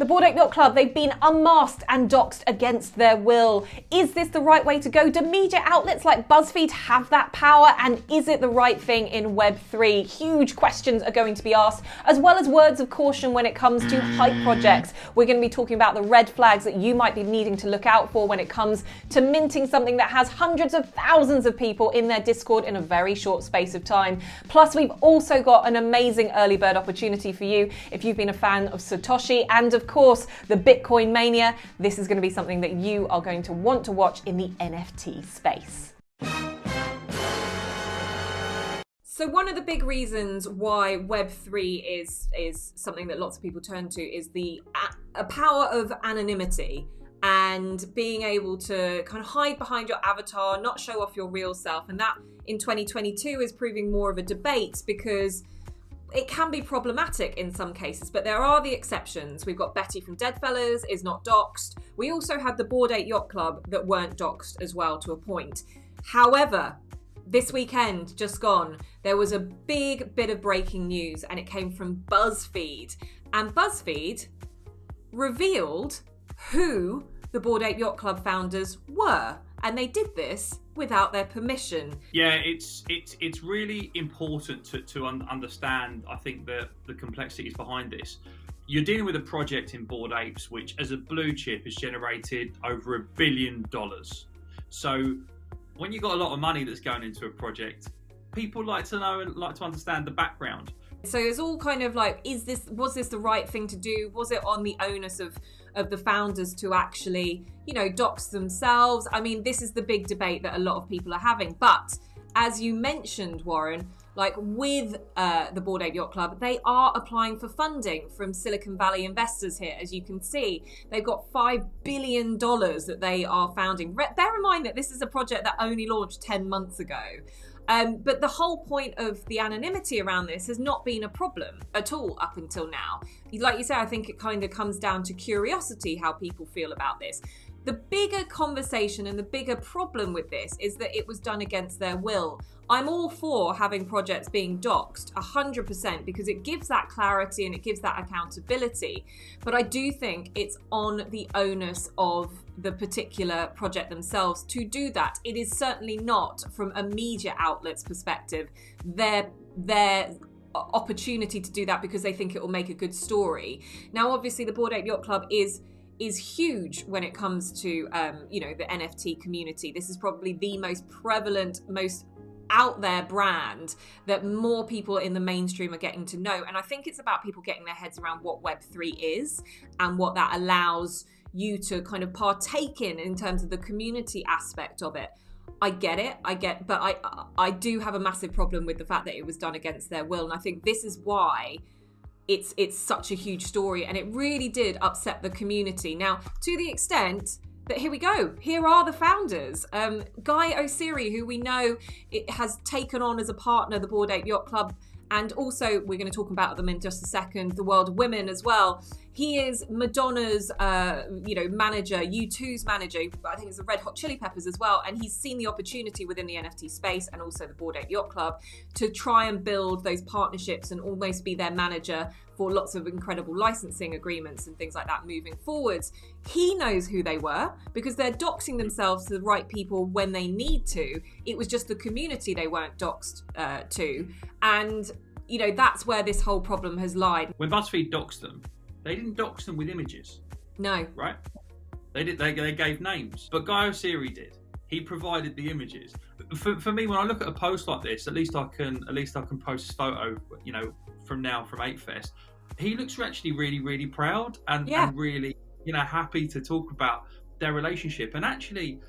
The Bored Ape Yacht Club, they've been unmasked and doxed against their will. Is this the right way to go? Do media outlets like BuzzFeed have that power? And is it the right thing in Web3? Huge questions are going to be asked, as well as words of caution when it comes to hype projects. We're going to be talking about the red flags that you might be needing to look out for when it comes to minting something that has hundreds of thousands of people in their Discord in a very short space of time. Plus, we've also got an amazing early bird opportunity for you if you've been a fan of Satoshi and of course the Bitcoin mania. This is going to be something that you are going to want to watch in the NFT space. So one of the big reasons why Web3 is something that lots of people turn to is the power of anonymity and being able to kind of hide behind your avatar, not show off your real self. And that in 2022 is proving more of a debate because it can be problematic in some cases, but there are the exceptions. We've got Betty from Deadfellas is not doxed. We also had the Bored Ape Yacht Club that weren't doxed as well to a point. However, this weekend, just gone, there was a big bit of breaking news and it came from BuzzFeed. And BuzzFeed revealed who the Bored Ape Yacht Club founders were. And they did this without their permission. Yeah, it's really important to understand, I think, the complexities behind this. You're dealing with a project in Bored Apes, which as a blue chip has generated over $1 billion. So when you've got a lot of money that's going into a project, people like to know and like to understand the background. So it's all kind of like, was this the right thing to do? Was it on the onus of the founders to actually, dox themselves? I mean, this is the big debate that a lot of people are having. But as you mentioned, Warren, like with the Bored Ape Yacht Club, they are applying for funding from Silicon Valley investors here. As you can see, they've got $5 billion that they are founding. Bear in mind that this is a project that only launched 10 months ago. But the whole point of the anonymity around this has not been a problem at all up until now. Like you say, I think it kind of comes down to curiosity, how people feel about this. The bigger conversation and the bigger problem with this is that it was done against their will. I'm all for having projects being doxed 100% because it gives that clarity and it gives that accountability. But I do think it's on the onus of the particular project themselves to do that. It is certainly not, from a media outlet's perspective, their opportunity to do that because they think it will make a good story. Now, obviously, the Bored Ape Yacht Club is huge when it comes to the NFT community. This is probably the most prevalent, most out there brand that more people in the mainstream are getting to know. And I think it's about people getting their heads around what Web3 is and what that allows you to kind of partake in terms of the community aspect of it. I get it, but I do have a massive problem with the fact that it was done against their will. And I think this is why it's such a huge story, and it really did upset the community. Now, to the extent that here we go. Here are the founders. Guy Oseary, who we know it has taken on as a partner the Bored Ape Yacht Club, and also we're going to talk about them in just a second, the World of Women as well. He is Madonna's, manager, U2's manager. I think it's the Red Hot Chili Peppers as well. And he's seen the opportunity within the NFT space and also the Bored Ape Yacht Club to try and build those partnerships and almost be their manager for lots of incredible licensing agreements and things like that moving forwards. He knows who they were because they're doxing themselves to the right people when they need to. It was just the community they weren't doxed to. And, that's where this whole problem has lied. When BuzzFeed doxed them, they didn't dox them with images. No. Right? They did. They gave names. But Guy Oseary did. He provided the images. For me, when I look at a post like this, at least I can post this photo, from ApeFest. He looks actually really, really proud and really, happy to talk about their relationship. And actually,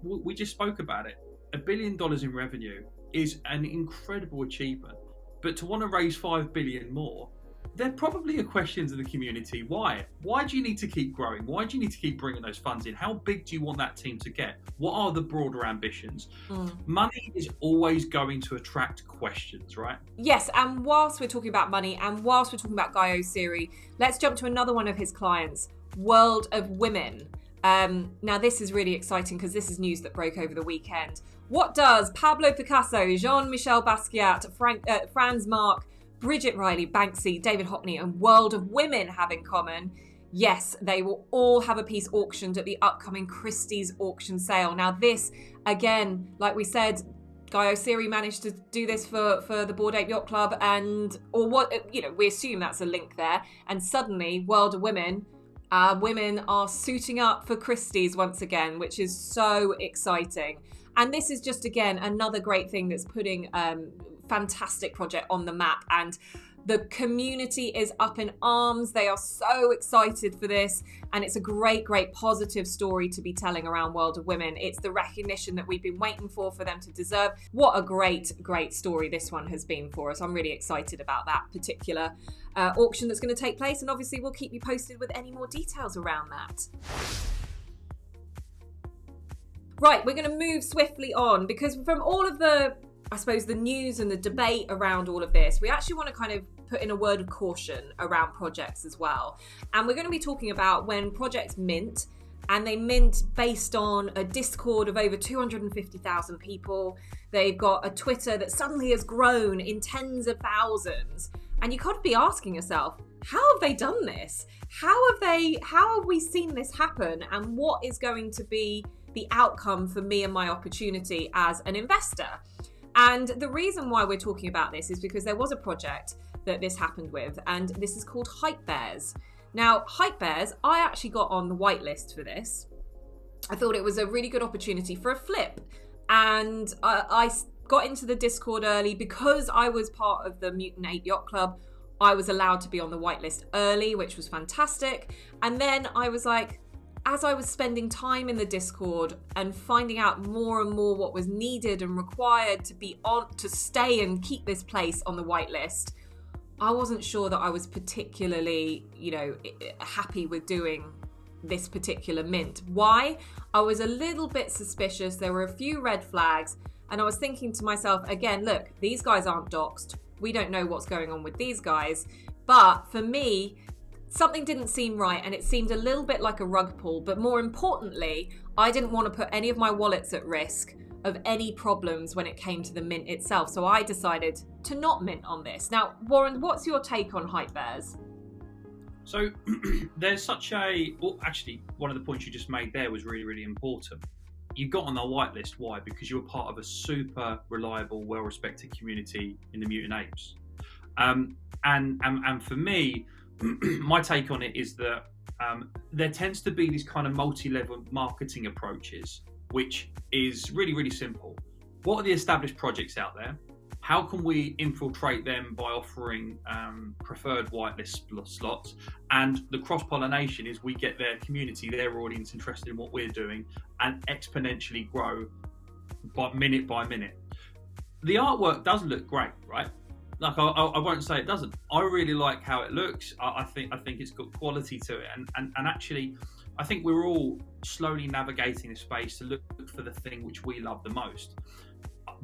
we just spoke about it. $1 billion in revenue is an incredible achievement. But to want to raise 5 billion more, there probably are questions in the community. Why? Why do you need to keep growing? Why do you need to keep bringing those funds in? How big do you want that team to get? What are the broader ambitions? Money is always going to attract questions, right? Yes, and whilst we're talking about money and whilst we're talking about Guy Oseary, let's jump to another one of his clients, World of Women. Now, this is really exciting because this is news that broke over the weekend. What does Pablo Picasso, Jean-Michel Basquiat, Franz Marc, Bridget Riley, Banksy, David Hockney, and World of Women have in common? Yes, they will all have a piece auctioned at the upcoming Christie's auction sale. Now this, again, like we said, Guy Oseary managed to do this for the Bored Ape Yacht Club, we assume that's a link there. And suddenly, World of Women, women are suiting up for Christie's once again, which is so exciting. And this is just, again, another great thing that's putting fantastic project on the map, and the community is up in arms. They are so excited for this, and it's a great positive story to be telling around World of Women. It's the recognition that we've been waiting for them to deserve. What a great story this one has been for us. I'm really excited about that particular auction that's going to take place, and obviously we'll keep you posted with any more details around that. Right, we're going to move swiftly on, because from all of the news and the debate around all of this, we actually want to kind of put in a word of caution around projects as well. And we're going to be talking about when projects mint, and they mint based on a Discord of over 250,000 people. They've got a Twitter that suddenly has grown in tens of thousands. And you could be asking yourself, how have they done this? How have we seen this happen? And what is going to be the outcome for me and my opportunity as an investor? And the reason why we're talking about this is because there was a project that this happened with, and this is called Hype Bears. Now, Hype Bears, I actually got on the whitelist for this. I thought it was a really good opportunity for a flip. And I got into the Discord early because I was part of the Mutant Ape Yacht Club. I was allowed to be on the whitelist early, which was fantastic. And then I was like, as I was spending time in the Discord and finding out more and more what was needed and required to be on, to stay and keep this place on the whitelist, I wasn't sure that I was particularly, happy with doing this particular mint. Why? I was a little bit suspicious. There were a few red flags, and I was thinking to myself, again, look, these guys aren't doxed. We don't know what's going on with these guys. But for me, something didn't seem right, and it seemed a little bit like a rug pull. But more importantly, I didn't want to put any of my wallets at risk of any problems when it came to the mint itself. So I decided to not mint on this. Now, Warren, what's your take on Hype Bears? So there's actually, one of the points you just made there was really, really important. You got on the whitelist. Why? Because you were part of a super reliable, well-respected community in the Mutant Apes. And for me, my take on it is that there tends to be these kind of multi-level marketing approaches, which is really, really simple. What are the established projects out there? How can we infiltrate them by offering preferred whitelist slots? And the cross-pollination is we get their community, their audience interested in what we're doing, and exponentially grow by minute. The artwork does look great, right? Like I won't say it doesn't. I really like how it looks. I think it's got quality to it, and actually, I think we're all slowly navigating the space to look for the thing which we love the most.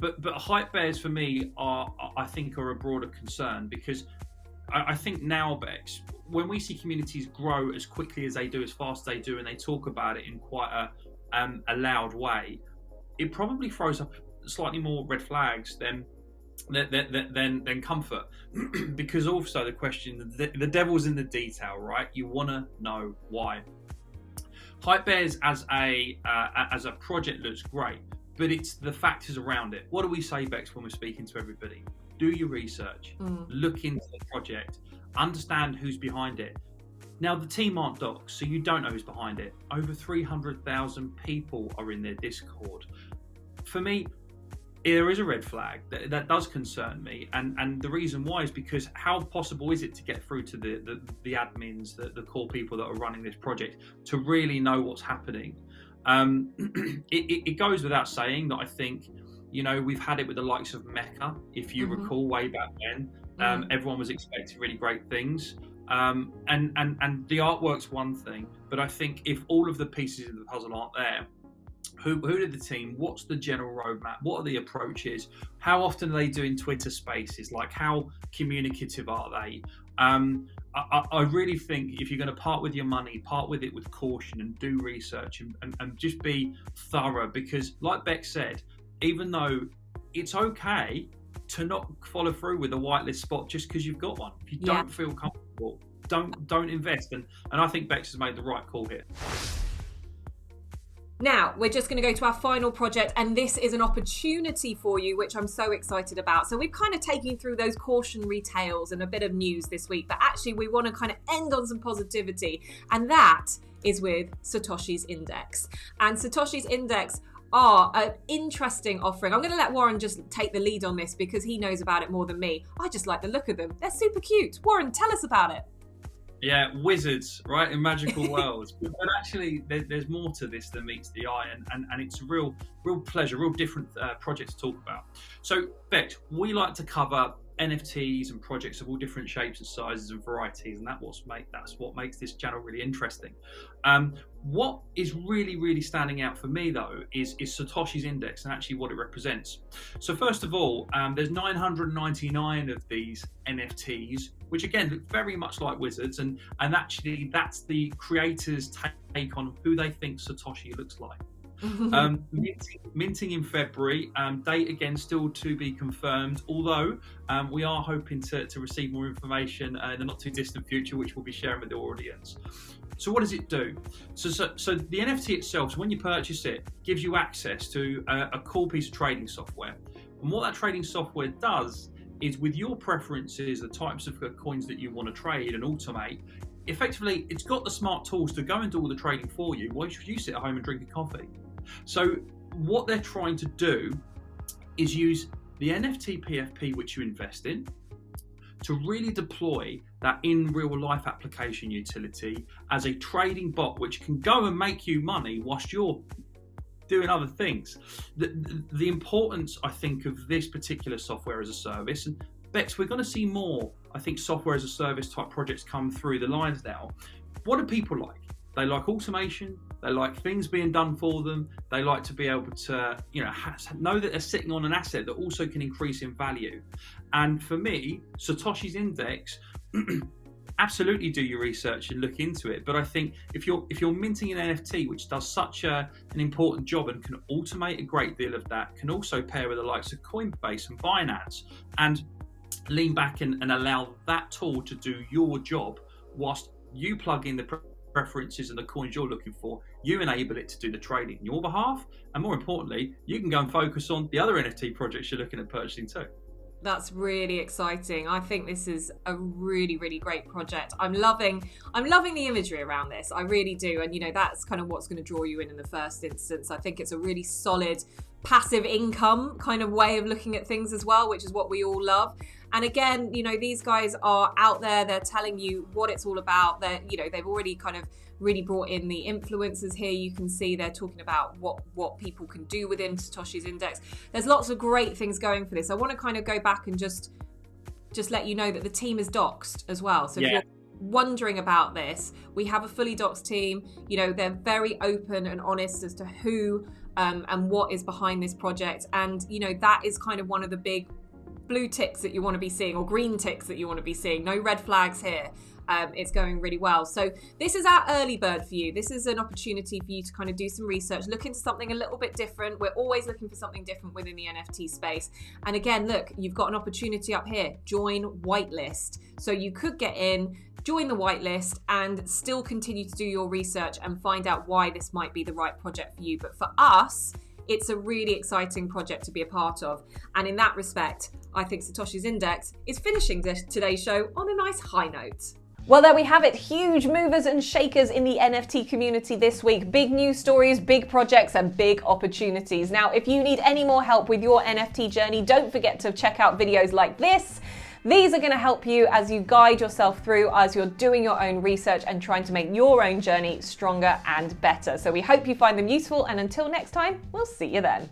But Hype Bears for me are a broader concern, because I think now, Bex, when we see communities grow as quickly as they do, as fast as they do, and they talk about it in quite a loud way, it probably throws up slightly more red flags than comfort. Because also the question, the devil's in the detail, right? You want to know why. Hype Bears as a project looks great, but it's the factors around it. What do we say, Bex, when we're speaking to everybody? Do your research, look into the project, understand who's behind it. Now, the team aren't doxed, so you don't know who's behind it. Over 300,000 people are in their Discord. For me, there is a red flag that does concern me, and the reason why is because how possible is it to get through to the admins, the core people that are running this project, to really know what's happening? It goes without saying that I think, we've had it with the likes of Mecca. If you recall way back then, everyone was expecting really great things, and the artwork's one thing, but I think if all of the pieces of the puzzle aren't there, who did the team? What's the general roadmap? What are the approaches? How often are they doing Twitter Spaces? Like, how communicative are they? I really think if you're going to part with your money, part with it with caution and do research and just be thorough, because like Beck said, even though it's okay to not follow through with a whitelist spot just because you've got one. If you don't feel comfortable, don't invest. And I think Bex has made the right call here. Now, we're just going to go to our final project, and this is an opportunity for you, which I'm so excited about. So we've kind of taken you through those cautionary tales and a bit of news this week, but actually we want to kind of end on some positivity, and that is with Satoshis Index. And Satoshis Index are an interesting offering. I'm going to let Warren just take the lead on this because he knows about it more than me. I just like the look of them. They're super cute. Warren, tell us about it. Yeah, wizards, right, in magical worlds. But actually, there's more to this than meets the eye, and it's a real pleasure, real different project to talk about. So, Bex, we like to cover NFTs and projects of all different shapes and sizes and varieties, and that's what makes this channel really interesting. What is really standing out for me though is Satoshi's Index and actually what it represents. So first of all, there's 999 of these NFTs, which again look very much like wizards, and actually that's the creators' take on who they think Satoshi looks like. Minting in February, date again still to be confirmed, although we are hoping to receive more information in the not too distant future, which we'll be sharing with the audience. So what does it do? So the NFT itself, so when you purchase it, gives you access to a cool piece of trading software. And what that trading software does is, with your preferences, the types of coins that you want to trade and automate, effectively it's got the smart tools to go and do all the trading for you while you sit at home and drink a coffee. So what they're trying to do is use the NFT PFP which you invest in to really deploy that in real life application utility as a trading bot which can go and make you money whilst you're doing other things. The importance, I think, of this particular software as a service, and Bex, we're going to see more, I think, software as a service type projects come through the lines now. What do people like? They like automation. They like things being done for them. They like to be able to, know that they're sitting on an asset that also can increase in value. And for me, Satoshi's Index, absolutely do your research and look into it. But I think if you're minting an NFT, which does such an important job and can automate a great deal of that, can also pair with the likes of Coinbase and Binance and lean back and allow that tool to do your job whilst you plug in the preferences and the coins you're looking for, you enable it to do the trading on your behalf, and more importantly, you can go and focus on the other NFT projects you're looking at purchasing too. That's really exciting. I think this is a really great project. I'm loving the imagery around this. I really do. And that's kind of what's going to draw you in the first instance. I think it's a really solid passive income kind of way of looking at things as well, which is what we all love. And again, these guys are out there. They're telling you what it's all about. They've already kind of really brought in the influencers here. You can see they're talking about what people can do within Satoshi's Index. There's lots of great things going for this. I want to kind of go back and just let you know that the team is doxed as well. So if you're wondering about this, we have a fully doxed team. They're very open and honest as to who and what is behind this project. And, that is kind of one of the big blue ticks that you want to be seeing, or green ticks that you want to be seeing. No red flags here. It's going really well. So this is our early bird for you. This is an opportunity for you to kind of do some research, look into something a little bit different. We're always looking for something different within the NFT space. And again, look, you've got an opportunity up here. Join whitelist. So you could get in, join the whitelist, and still continue to do your research and find out why this might be the right project for you. But for us, it's a really exciting project to be a part of. And in that respect, I think Satoshi's Index is finishing today's show on a nice high note. Well, there we have it. Huge movers and shakers in the NFT community this week. Big news stories, big projects, and big opportunities. Now, if you need any more help with your NFT journey, don't forget to check out videos like this. These are going to help you as you guide yourself through, as you're doing your own research and trying to make your own journey stronger and better. So we hope you find them useful, and until next time, we'll see you then.